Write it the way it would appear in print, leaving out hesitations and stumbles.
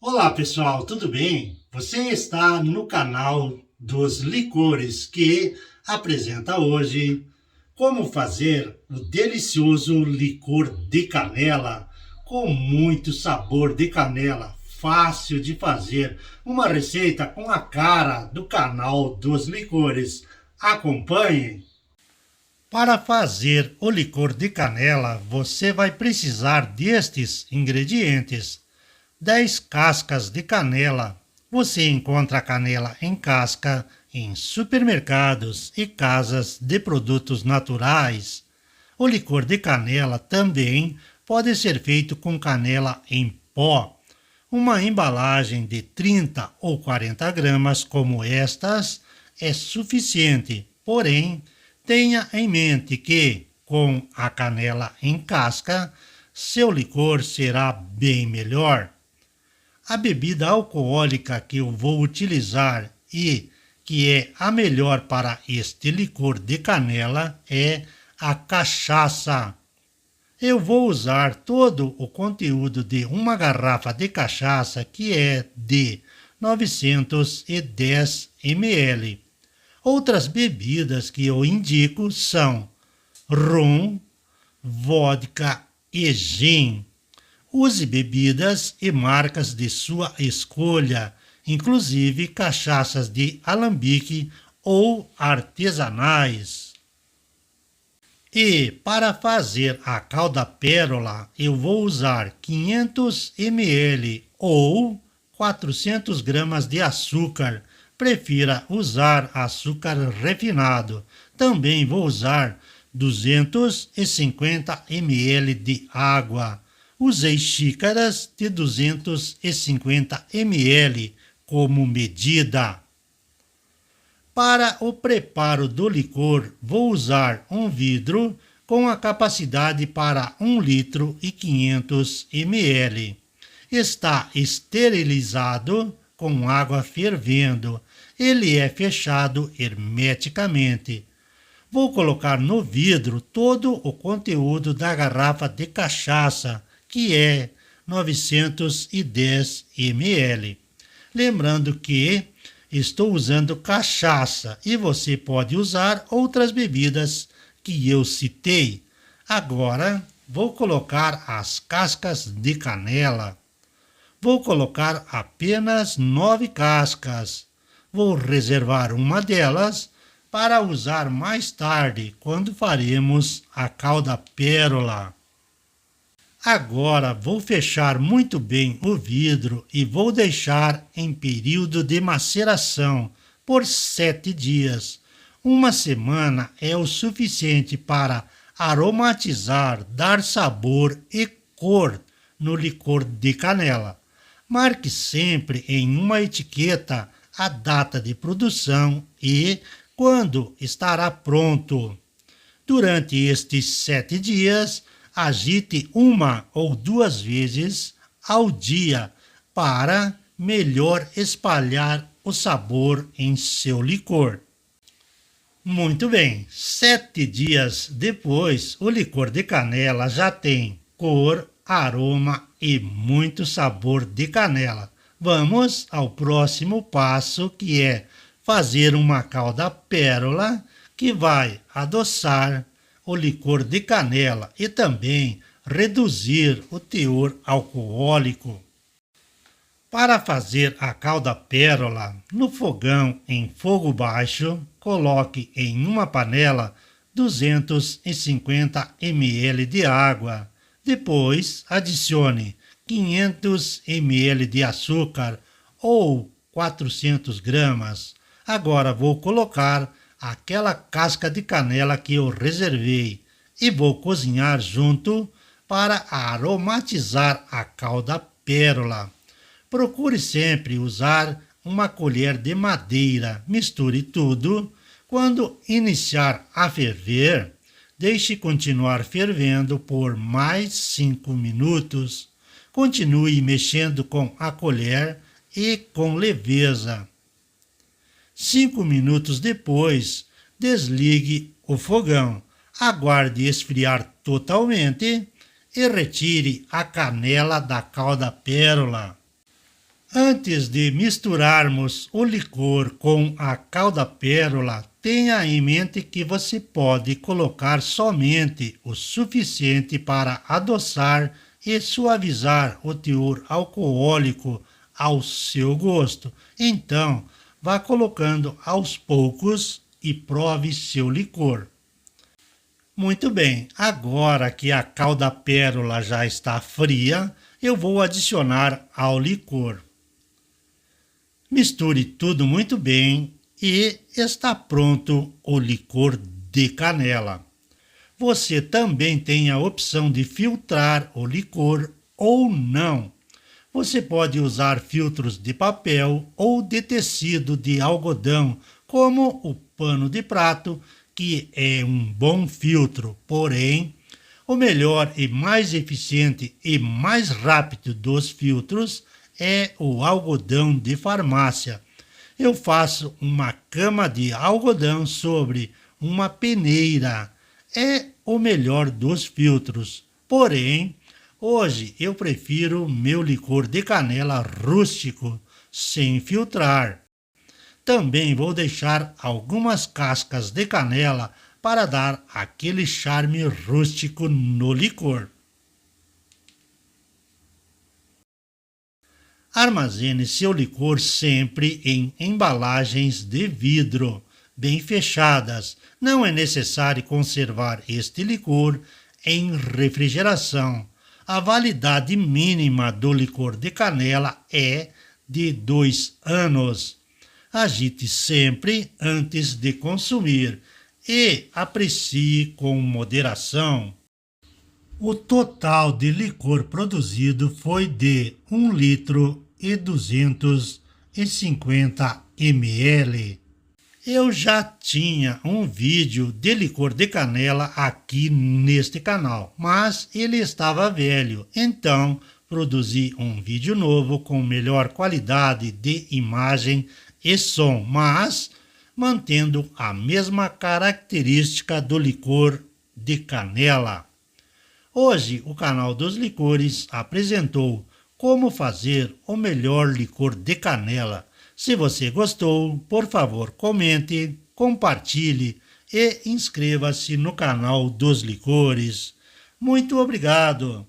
Olá pessoal, tudo bem? Você está no canal dos licores que apresenta hoje como fazer o delicioso licor de canela com muito sabor de canela, fácil de fazer, uma receita com a cara do canal dos licores. Acompanhe! Para fazer o licor de canela, você vai precisar destes ingredientes: 10 cascas de canela. Você encontra a canela em casca em supermercados e casas de produtos naturais. O licor de canela também pode ser feito com canela em pó. Uma embalagem de 30 ou 40 gramas como estas é suficiente, porém, tenha em mente que, com a canela em casca, seu licor será bem melhor. A bebida alcoólica que eu vou utilizar e que é a melhor para este licor de canela é a cachaça. Eu vou usar todo o conteúdo de uma garrafa de cachaça que é de 910 ml. Outras bebidas que eu indico são rum, vodka e gin. Use bebidas e marcas de sua escolha, inclusive cachaças de alambique ou artesanais. E para fazer a calda pérola, eu vou usar 500 ml ou 400 gramas de açúcar. Prefira usar açúcar refinado. Também vou usar 250 ml de água. Usei xícaras de 250 ml como medida. Para o preparo do licor, vou usar um vidro com a capacidade para 1 litro e 500 ml. Está esterilizado com água fervendo. Ele é fechado hermeticamente. Vou colocar no vidro todo o conteúdo da garrafa de cachaça, que é 910 ml. Lembrando que estou usando cachaça e você pode usar outras bebidas que eu citei. Agora vou colocar as cascas de canela. Vou colocar apenas 9 cascas. Vou reservar uma delas para usar mais tarde, quando faremos a calda pérola. Agora vou fechar muito bem o vidro e vou deixar em período de maceração por 7 dias. Uma semana é o suficiente para aromatizar, dar sabor e cor no licor de canela. Marque sempre em uma etiqueta a data de produção e quando estará pronto. Durante estes 7 dias, agite 1 ou 2 vezes ao dia para melhor espalhar o sabor em seu licor. Muito bem, 7 dias depois, o licor de canela já tem cor, aroma e muito sabor de canela. Vamos ao próximo passo, que é fazer uma calda pérola que vai adoçar o licor de canela e também reduzir o teor alcoólico. Para fazer a calda pérola, no fogão em fogo baixo, coloque em uma panela 250 ml de água. Depois, adicione 500 ml de açúcar ou 400 gramas. Agora vou colocar aquela casca de canela que eu reservei e vou cozinhar junto para aromatizar a calda pérola. Procure sempre usar uma colher de madeira. Misture tudo. Quando iniciar a ferver, deixe continuar fervendo por mais 5 minutos. Continue mexendo com a colher e com leveza. 5 minutos depois, desligue o fogão. Aguarde esfriar totalmente e retire a canela da calda pérola. Antes de misturarmos o licor com a calda-pérola, tenha em mente que você pode colocar somente o suficiente para adoçar e suavizar o teor alcoólico ao seu gosto. Então, vá colocando aos poucos e prove seu licor. Muito bem, agora que a calda-pérola já está fria, eu vou adicionar ao licor. Misture tudo muito bem e está pronto o licor de canela. Você também tem a opção de filtrar o licor ou não. Você pode usar filtros de papel ou de tecido de algodão, como o pano de prato, que é um bom filtro, porém, o melhor e mais eficiente e mais rápido dos filtros é o algodão de farmácia. Eu faço uma cama de algodão sobre uma peneira. É o melhor dos filtros. Porém, hoje eu prefiro meu licor de canela rústico, sem filtrar. Também vou deixar algumas cascas de canela para dar aquele charme rústico no licor. Armazene seu licor sempre em embalagens de vidro, bem fechadas. Não é necessário conservar este licor em refrigeração. A validade mínima do licor de canela é de 2 anos. Agite sempre antes de consumir e aprecie com moderação. O total de licor produzido foi de 1 litro e 250 ml. Eu já tinha um vídeo de licor de canela aqui neste canal, mas ele estava velho, então produzi um vídeo novo com melhor qualidade de imagem e som, mas mantendo a mesma característica do licor de canela. Hoje, o canal dos licores apresentou como fazer o melhor licor de canela. Se você gostou, por favor, comente, compartilhe e inscreva-se no canal dos licores. Muito obrigado!